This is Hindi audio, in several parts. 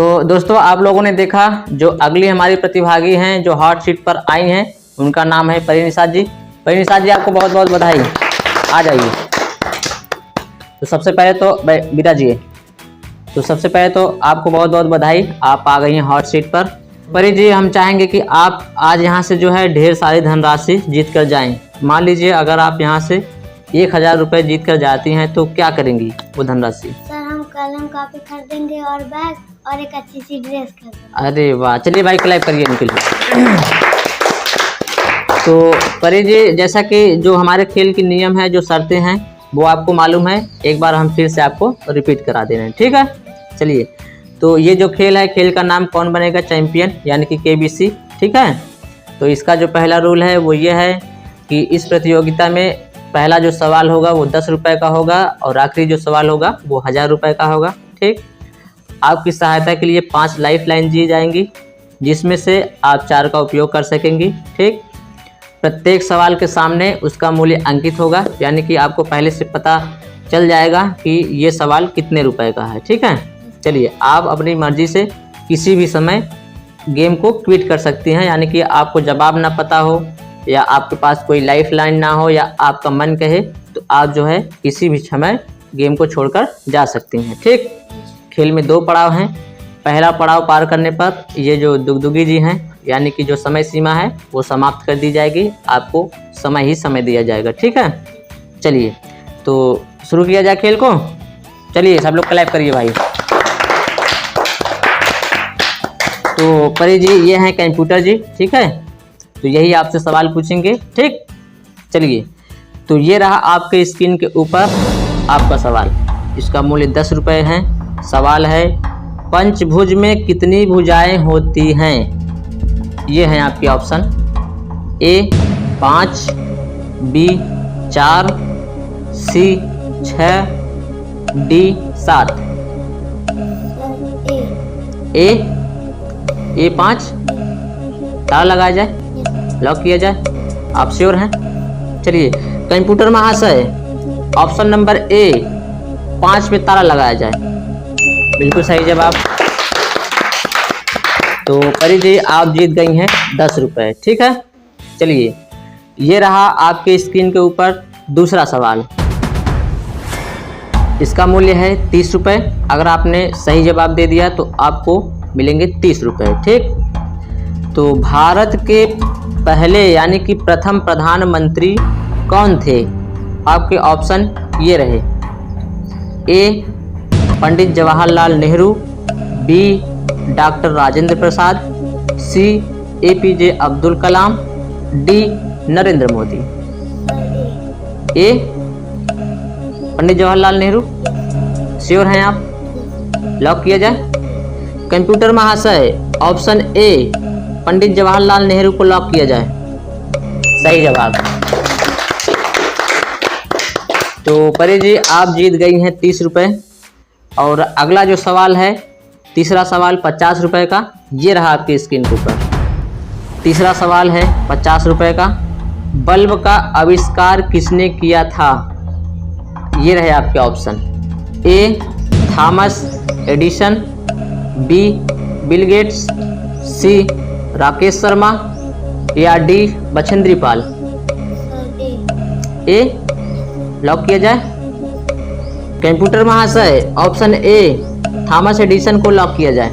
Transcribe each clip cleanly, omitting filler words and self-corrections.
तो दोस्तों आप लोगों ने देखा जो अगली हमारी प्रतिभागी हैं जो हॉट सीट पर आई हैं, उनका नाम है परिनिशा जी। परिनिशा जी आपको बहुत बहुत बधाई, आ जाइए। तो सबसे पहले तो बीरा जी, तो सबसे पहले तो आपको बहुत बहुत बधाई, आप आ गई हैं हॉट सीट पर। परी जी हम चाहेंगे कि आप आज यहाँ से जो है ढेर सारी धनराशि जीत कर जाएं। मान लीजिए अगर आप यहाँ से 1000 रुपये जीत कर जाती हैं तो क्या करेंगी वो धनराशि? सर हम कलम कॉपी खरीदेंगे और बैग और एक अच्छी सी ड्रेस खरीदेंगे। अरे वाह, चलिए भाई क्लैप करिए इनके लिए। तो परी जी जैसा कि जो हमारे खेल की नियम है, जो शर्तें हैं वो आपको मालूम है, एक बार हम फिर से आपको रिपीट करा दे रहे हैं, ठीक है? चलिए, तो ये जो खेल है, खेल का नाम कौन बनेगा चैंपियन, यानी कि KBC, ठीक है? तो इसका जो पहला रूल है वो ये है कि इस प्रतियोगिता में पहला जो सवाल होगा वो 10 रुपये का होगा और आखिरी जो सवाल होगा वो 1000 रुपये का होगा, ठीक? आपकी सहायता के लिए 5 लाइफ लाइन दी जाएंगी, जिसमें से आप 4 का उपयोग कर सकेंगी, ठीक? प्रत्येक सवाल के सामने उसका मूल्य अंकित होगा, यानी कि आपको पहले से पता चल जाएगा कि ये सवाल कितने रुपए का है, ठीक है? चलिए, आप अपनी मर्जी से किसी भी समय गेम को क्विट कर सकती हैं, यानी कि आपको जवाब ना पता हो या आपके पास कोई लाइफ लाइन ना हो या आपका मन कहे तो आप जो है किसी भी समय गेम को छोड़कर जा सकती हैं, ठीक? खेल में 2 पड़ाव हैं। पहला पड़ाव पार करने पर ये जो दुगदुगी जी हैं, यानी कि जो समय सीमा है वो समाप्त कर दी जाएगी, आपको समय ही समय दिया जाएगा, ठीक है? चलिए, तो शुरू किया जाए खेल को। चलिए सब लोग क्लैप करिए भाई। तो परी जी ये हैं कंप्यूटर जी, ठीक है? तो यही आपसे सवाल पूछेंगे, ठीक? चलिए, तो ये रहा आपके स्क्रीन के ऊपर आपका सवाल, इसका मूल्य 10 रुपये है। सवाल है पंचभुज में कितनी भुजाएं होती हैं? ये हैं आपके option, A 5, B 4, C 6, D 7। A 5 ताला लगाया जाए, लॉक किया जाए, आप श्योर हैं? चलिए कंप्यूटर महाशय, ऑप्शन नंबर A 5 पे ताला लगाया जाए। बिल्कुल सही जवाब। तो परी जी आप जीत गई हैं 10 रुपये, ठीक है? चलिए, ये रहा आपके स्क्रीन के ऊपर दूसरा सवाल, इसका मूल्य है 30 रुपये। अगर आपने सही जवाब दे दिया तो आपको मिलेंगे 30 रुपये, ठीक? तो भारत के पहले यानी कि प्रथम प्रधानमंत्री कौन थे? आपके ऑप्शन ये रहे, A Pandit Jawaharlal Nehru, B doctor Rajendra Prasad, C APJ Abdul Kalam, D Narendra Modi. A Pandit Jawaharlal Nehru, sure हैं आप? लॉक किया जाए। कंप्यूटर महाशय, ऑप्शन A पंडित जवाहरलाल नेहरू को लॉक किया जाए। सही जवाब। तो परी जी आप जीत गई हैं 30 रुपये। और अगला जो सवाल है, तीसरा सवाल 50 रुपये का, ये रहा आपकी स्क्रीन के ऊपर। तीसरा सवाल है 50 रुपये का। बल्ब का आविष्कार किसने किया था? ये रहे आपके option, A Thomas Edison, B Bill Gates, C Rakesh Sharma या D Bachendri Pal. A lock किया जाए। कंप्यूटर महाशय, ऑप्शन A थॉमस एडिसन को लॉक किया जाए।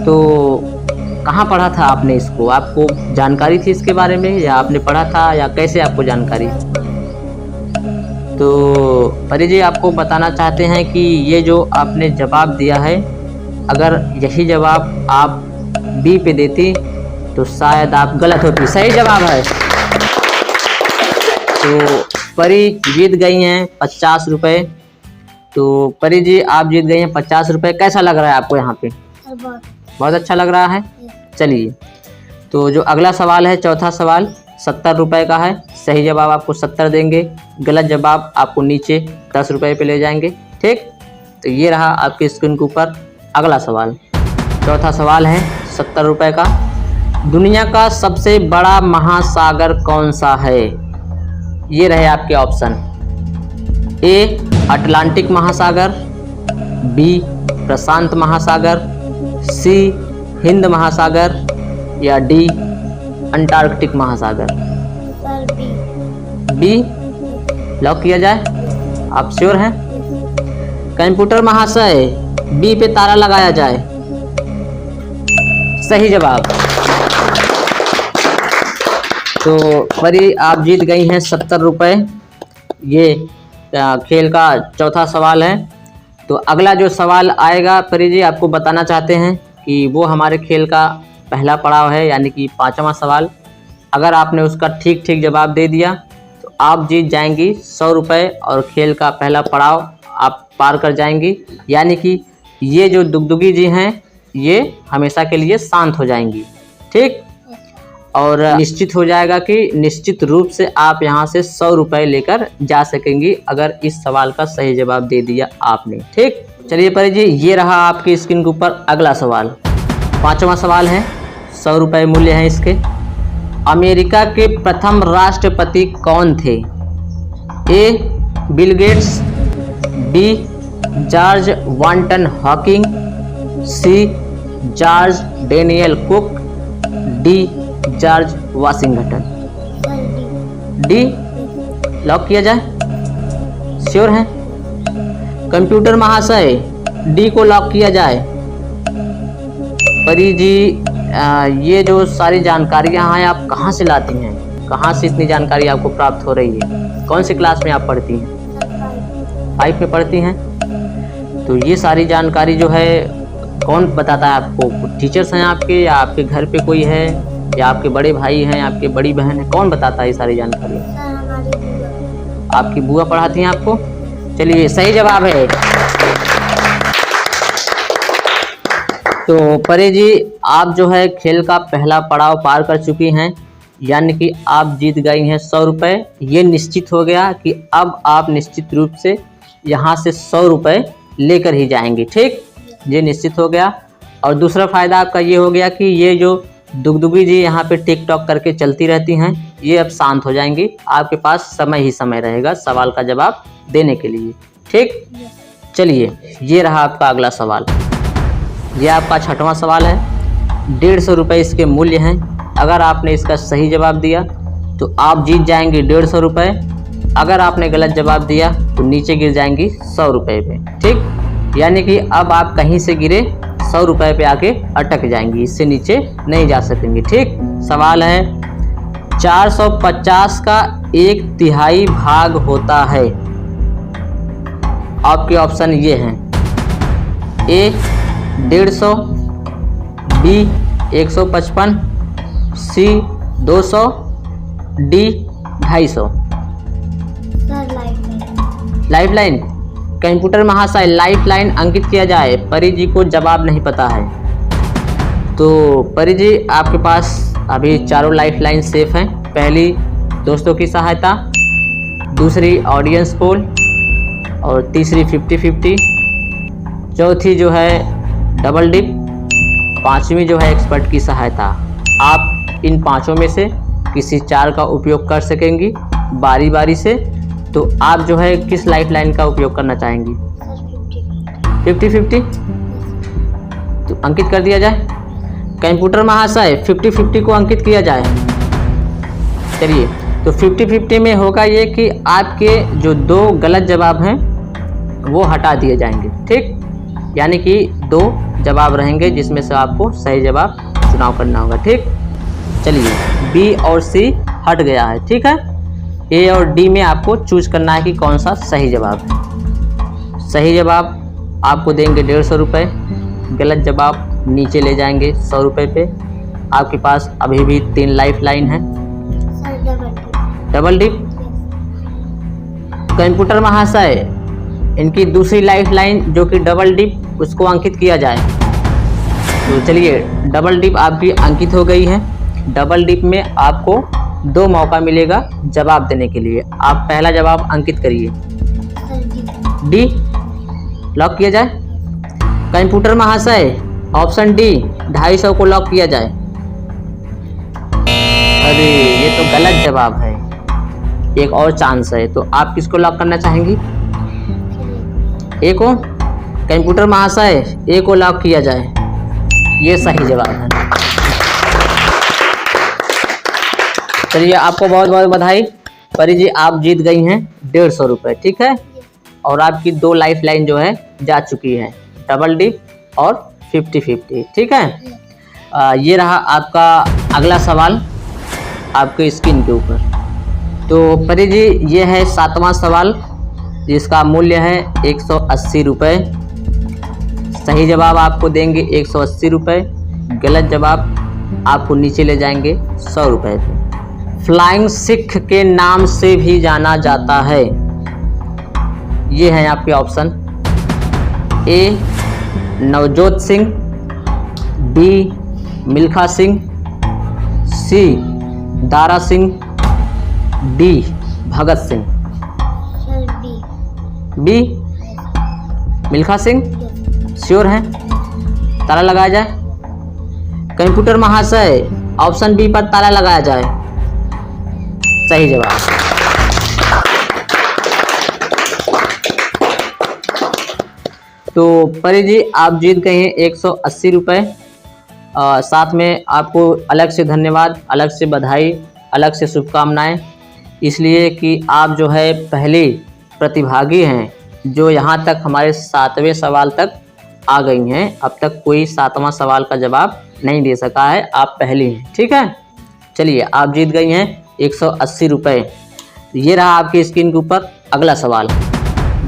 तो कहाँ पढ़ा था आपने इसको? आपको जानकारी थी इसके बारे में या आपने पढ़ा था या कैसे आपको जानकारी? तो परी जी आपको बताना चाहते हैं कि ये जो आपने जवाब दिया है, अगर यही जवाब आप B पे देती तो शायद आप गलत होती। सही जवाब है। तो परी जीत गई हैं 50 रुपये। तो परी जी आप जीत गई हैं 50 रुपये। कैसा लग रहा है आपको यहाँ पे? बहुत अच्छा लग रहा है। चलिए, तो जो अगला सवाल है, चौथा सवाल 70 रुपये का है। सही जवाब आपको 70 देंगे, गलत जवाब आपको नीचे 10 रुपये पे ले जाएंगे, ठीक? तो ये रहा आपके स्क्रीन के ऊपर अगला सवाल। चौथा सवाल है 70 रुपये का। दुनिया का सबसे बड़ा महासागर कौन सा है? ये रहे आपके ऑप्शन, A अटलांटिक महासागर, बी प्रशांत महासागर, सी हिंद महासागर या डी अंटार्कटिक महासागर? Sir B. बी लॉक किया जाए? आप श्योर हैं? कंप्यूटर महाशय बी पे ताला लगाया जाए। सही जवाब। तो परी आप जीत गई हैं 70 रुपये। ये खेल का चौथा सवाल है। तो अगला जो सवाल आएगा परी जी आपको बताना चाहते हैं कि वो हमारे खेल का पहला पड़ाव है, यानी कि 5वां सवाल। अगर आपने उसका ठीक ठीक जवाब दे दिया तो आप जीत जाएंगी 100 रुपये और खेल का पहला पड़ाव आप पार कर जाएंगी, यानी कि ये जो दुगदुगी जी हैं ये हमेशा के लिए शांत हो जाएंगी। ठीक, और निश्चित हो जाएगा कि निश्चित रूप से आप यहाँ से 100 रुपये लेकर जा सकेंगी अगर इस सवाल का सही जवाब दे दिया आपने। ठीक, चलिए परी जी ये रहा आपकी स्क्रीन के ऊपर अगला सवाल। 5वां सवाल है, 100 रुपये मूल्य है इसके। अमेरिका के प्रथम राष्ट्रपति कौन थे? A Bill Gates, B George Watson Hawking, C George Daniel Cook, D George Washington? Sir D lock किया जाए? श्योर हैं? कंप्यूटर महाशय डी को लॉक किया जाए। परी जी ये जो सारी जानकारियाँ हैं आप कहाँ से लाती हैं? कहाँ से इतनी जानकारी आपको प्राप्त हो रही है? कौन सी क्लास में आप पढ़ती हैं? 5 में पढ़ती हैं। तो ये सारी जानकारी जो है कौन बताता है आपको? टीचर्स हैं आपके, या आपके घर पे कोई है, या आपके बड़े भाई हैं, आपके बड़ी बहन है? कौन बताता है ये सारी जानकारी? सर हमारी बुआ। आपकी बुआ पढ़ाती हैं आपको? चलिए सही जवाब है। तो परी जी आप जो है खेल का पहला पड़ाव पार कर चुकी हैं, यानी कि आप जीत गई हैं 100 रुपये। ये निश्चित हो गया कि अब आप निश्चित रूप से यहाँ से 100 रुपये लेकर ही जाएंगे। ठीक, ये निश्चित हो गया। और दूसरा फ़ायदा आपका ये हो गया कि ये जो दुगदुगी जी यहाँ पे टिकटॉक करके चलती रहती हैं ये अब शांत हो जाएंगी। आपके पास समय ही समय रहेगा सवाल का जवाब देने के लिए। ठीक, चलिए ये रहा आपका अगला सवाल। ये आपका 6वां सवाल है। 150 रुपये इसके मूल्य हैं। अगर आपने इसका सही जवाब दिया तो आप जीत जाएंगे 150 रुपये। अगर आपने गलत जवाब दिया तो नीचे गिर जाएंगी 100 रुपये पे। ठीक, यानी कि अब आप कहीं से गिरे 100 रुपये पे आके अटक जाएंगी, इससे नीचे नहीं जा सकेंगे। ठीक, सवाल है 450 का 1/3 भाग होता है। आपके ऑप्शन ये हैं, ए 150, बी 155, सी 200, D 250? Sir life line. Computer महाशय लाइफ लाइन अंकित किया जाए। परी जी को जवाब नहीं पता है। तो परी जी आपके पास अभी चारों लाइफ लाइन सेफ हैं। पहली दोस्तों की सहायता, दूसरी ऑडियंस पोल, और तीसरी 50-50, चौथी जो है डबल डिप, 5वीं जो है एक्सपर्ट की सहायता। आप इन 5 में से किसी 4 का उपयोग कर सकेंगी बारी बारी से। तो आप जो है किस लाइफ लाइन का उपयोग करना चाहेंगी? 50-50 तो अंकित कर दिया जाए। कंप्यूटर महाशय 50-50 को अंकित किया जाए। चलिए, तो 50-50 में होगा ये कि आपके जो 2 गलत जवाब हैं वो हटा दिए जाएंगे। ठीक, यानी कि 2 जवाब रहेंगे जिसमें से आपको सही जवाब चुनाव करना होगा। ठीक, चलिए बी और सी हट गया है। ठीक है, ए और डी में आपको चूज करना है कि कौन सा सही जवाब है। सही जवाब आपको देंगे 150 रुपये, गलत जवाब नीचे ले जाएंगे 100 रुपये पे। आपके पास अभी भी 3 लाइफ लाइन है। Double dip. कंप्यूटर महाशय इनकी दूसरी लाइफ लाइन जो कि डबल डिप, उसको अंकित किया जाए। तो चलिए डबल डिप आपकी अंकित हो गई है। डबल डिप में आपको 2 मौका मिलेगा जवाब देने के लिए। आप पहला जवाब अंकित करिए। डी लॉक किया जाए। कंप्यूटर महाशय ऑप्शन डी 250 को लॉक किया जाए। अरे ये तो गलत जवाब है, एक और चांस है। तो आप किसको लॉक करना चाहेंगी? ए को? कंप्यूटर महाशय ए को लॉक किया जाए। ये सही जवाब है। चलिए आपको बहुत बहुत बधाई। परी जी आप जीत गई हैं 150 रुपये, ठीक है। और आपकी 2 लाइफ लाइन जो है जा चुकी है, डबल डी और 50-50, ठीक है। ये रहा आपका अगला सवाल आपके स्क्रीन के ऊपर। तो परी जी ये है 7वां सवाल जिसका मूल्य है 180 रुपये। सही जवाब आपको देंगे 180 रुपये, गलत जवाब आपको नीचे ले जाएंगे 100 रुपये पे। फ्लाइंग सिख के नाम से भी जाना जाता है। ये हैं आपके option. A Navjot Singh, B Milkha Singh, C Dara Singh, D Bhagat Singh. Sir B. B Milkha Singh, sure हैं? ताला लगाया जाए। कंप्यूटर महाशय ऑप्शन बी पर ताला लगाया जाए। सही जवाब। तो परी जी आप जीत गए हैं 180 रुपये। साथ में आपको अलग से धन्यवाद, अलग से बधाई, अलग से शुभकामनाएं, इसलिए कि आप जो है पहले प्रतिभागी हैं जो यहाँ तक हमारे 7वें सवाल तक आ गई हैं। अब तक कोई 7वां सवाल का जवाब नहीं दे सका है, आप पहली हैं, ठीक है। चलिए आप जीत गई हैं 180 रुपये। ये रहा आपकी स्क्रीन के ऊपर अगला सवाल।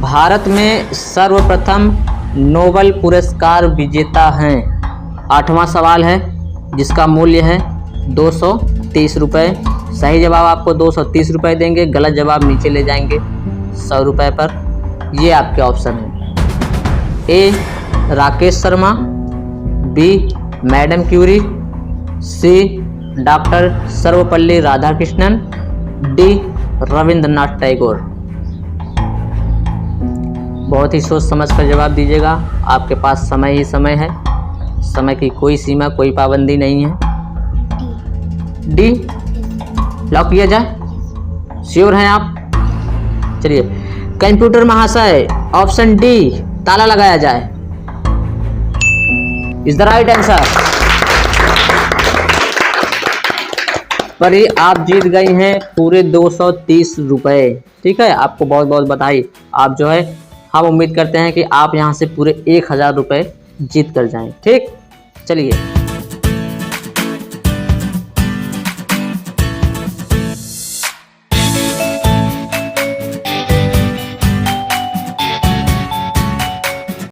भारत में सर्वप्रथम नोबेल पुरस्कार विजेता हैं। 8वां सवाल है जिसका मूल्य है 230 रुपये। सही जवाब आपको 230 रुपये देंगे, गलत जवाब नीचे ले जाएंगे 100 रुपये पर। ये आपके ऑप्शन हैं। A Rakesh Sharma, B madam Curie, C doctor Sarvepalli Radhakrishnan, D Rabindranath Tagore. बहुत ही सोच समझ कर जवाब दीजिएगा, आपके पास समय ही समय है, समय की कोई सीमा कोई पाबंदी नहीं है। डी लॉक किया जाए। श्योर हैं आप? चलिए कंप्यूटर महाशय ऑप्शन डी ताला लगाया जाए। Is the right answer. पर ये आप जीत गई हैं पूरे 230 रुपये, ठीक है। आपको बहुत बहुत बधाई। आप जो है हम उम्मीद करते हैं कि आप यहाँ से पूरे 1000 रुपये जीत कर जाएं, ठीक। चलिए